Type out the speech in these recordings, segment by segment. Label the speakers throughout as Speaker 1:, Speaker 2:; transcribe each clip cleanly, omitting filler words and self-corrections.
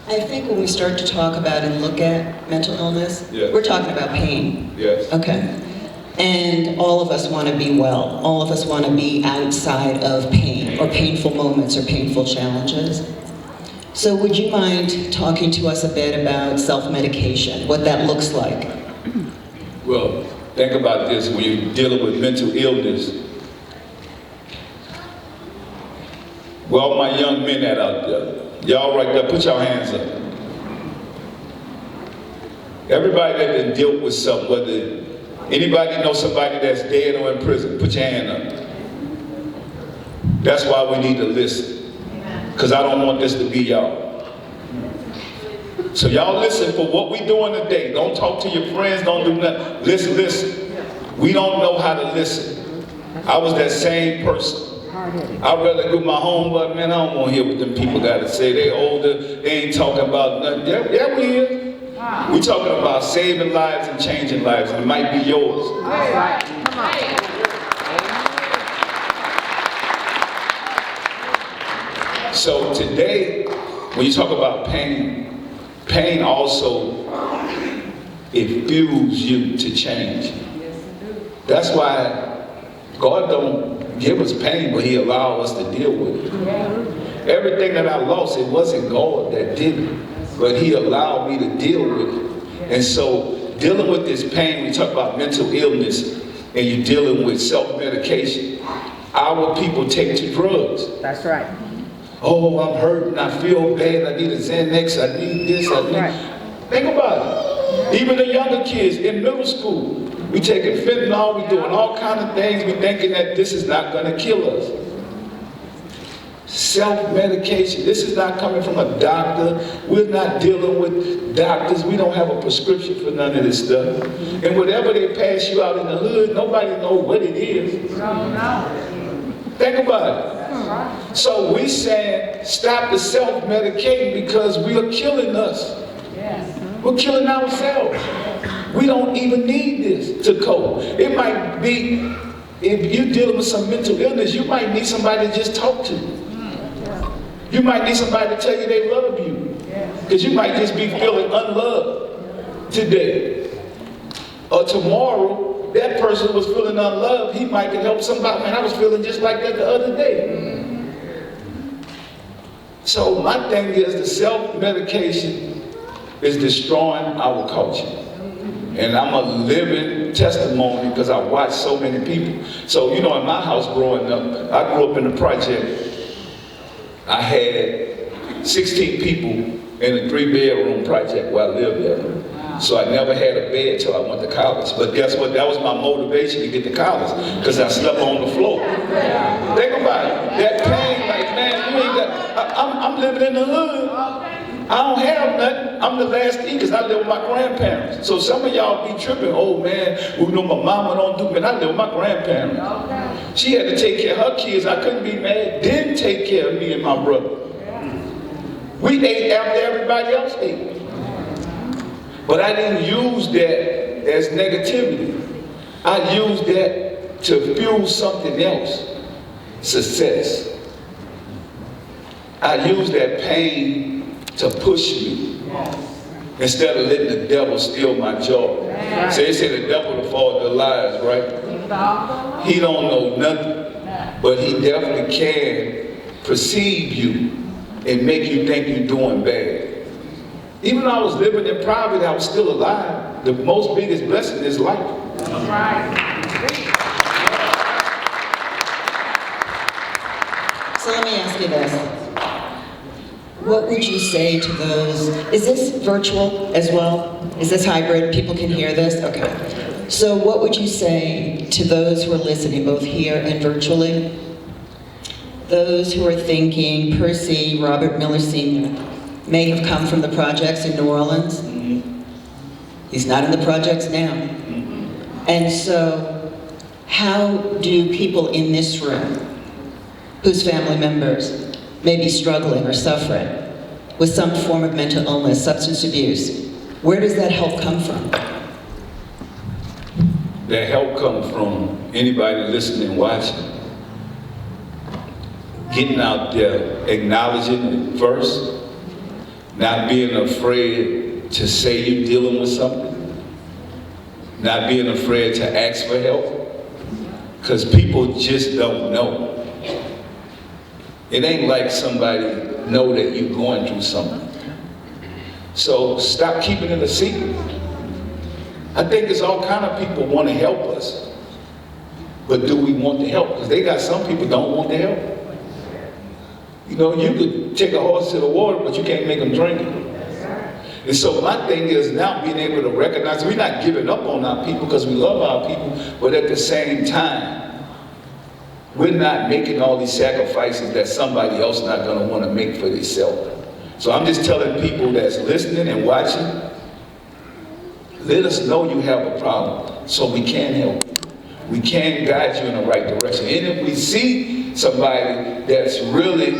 Speaker 1: I think when we start to talk about and look at mental illness,
Speaker 2: Yes.
Speaker 1: we're talking about pain.
Speaker 2: Yes.
Speaker 1: Okay. And all of us want to be well. All of us want to be outside of pain or painful moments or painful challenges. So would you mind talking to us a bit about self-medication, what that looks like?
Speaker 2: Well, think about this when you're dealing with mental illness. Well, my young men that out there, y'all right there, put your hands up. Everybody that done dealt with something, whether anybody know somebody that's dead or in prison, put your hand up. That's why we need to listen. Because I don't want this to be y'all. So y'all listen for what we doing today. Don't talk to your friends, don't do nothing. Listen, listen. We don't know how to listen. I was that same person. I'd rather do my homework, man. I don't want to hear what them people got to say. They older, they ain't talking about nothing. Yeah, we is. We talking about saving lives and changing lives, and it might be yours.
Speaker 3: All right. Come on.
Speaker 2: So today, when you talk about pain, pain also, it fuels you to change. That's why God don't give us pain, but He allows us to deal with it. Everything that I lost, it wasn't God that did it, but He allowed me to deal with it. And so, dealing with this pain, we talk about mental illness, and you're dealing with self-medication. Our people take to drugs.
Speaker 3: That's right.
Speaker 2: Oh, I'm hurting, I feel bad, I need a Xanax, I need this, I need...
Speaker 3: Right.
Speaker 2: Think about it. Even the younger kids in middle school, we taking fentanyl, we doing all kind of things, we thinking that this is not gonna kill us. Self-medication, this is not coming from a doctor, we're not dealing with doctors, we don't have a prescription for none of this stuff. And whatever they pass you out in the hood, nobody knows what it is. Think about it. So we saying stop the self-medicating because we are killing us. We're killing ourselves. We don't even need this to cope. It might be, if you're dealing with some mental illness, you might need somebody to just talk to. You might need somebody to tell you they love you. Because you might just be feeling unloved today. Or tomorrow, that person was feeling unloved, he might can help somebody. Man, I was feeling just like that the other day. So my thing is the self-medication is destroying our culture. And I'm a living testimony because I watched so many people. So, you know, in my house growing up, I grew up in the project. I had 16 people in a 3-bedroom project where I lived there. So I never had a bed till I went to college. But guess what? That was my motivation to get to college, because I slept on the floor. Think about it. That pain, like, man, you ain't got, I'm living in the hood. I don't have nothing. I'm the last to eat because I live with my grandparents. So some of y'all be tripping, oh man, well, you know my mama don't do, man, I live with my grandparents. She had to take care of her kids. I couldn't be mad. Didn't take care of me and my brother. We ate after everybody else ate. But I didn't use that as negativity. I used that to fuel something else. Success. I used that pain to push me. Instead of letting the devil steal my joy. So they say the devil the fault of the lies, right? He don't know nothing. But he definitely can perceive you and make you think you're doing bad. Even though I was living in poverty, I was still alive. The most biggest blessing is life.
Speaker 1: So let me ask you this. What would you say to those, is this virtual as well? Is this hybrid? People can hear this? Okay. So what would you say to those who are listening, both here and virtually? Those who are thinking Percy Robert Miller Sr. may have come from the projects in New Orleans. He's not in the projects now. And so, how do people in this room, whose family members may be struggling or suffering with some form of mental illness, substance abuse, where does that help come from?
Speaker 2: That help comes from anybody listening and watching. Getting out there, acknowledging it first, not being afraid to say you're dealing with something, not being afraid to ask for help, because people just don't know. It ain't like somebody know that you're going through something. So stop keeping it a secret. I think there's all kind of people want to help us, but do we want the help? Because they got some people don't want the help. You know, you could take a horse to the water, but you can't make them drink it. And so my thing is now being able to recognize we're not giving up on our people because we love our people, but at the same time, we're not making all these sacrifices that somebody else not going to want to make for themselves. So I'm just telling people that's listening and watching, let us know you have a problem so we can help you. We can guide you in the right direction. And if we see somebody that's really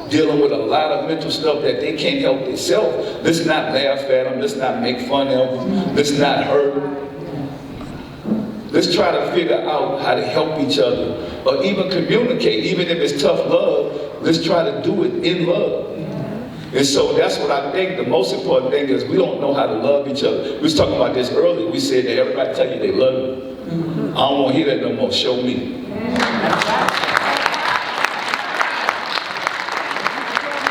Speaker 2: dealing with a lot of mental stuff that they can't help themselves, let's not laugh at them, let's not make fun of them, let's not hurt them. Let's try to figure out how to help each other or even communicate. Even if it's tough love, let's try to do it in love. And so that's what I think the most important thing is we don't know how to love each other. We was talking about this earlier. We said that everybody tell you they love you. I don't want to hear that no more. Show me.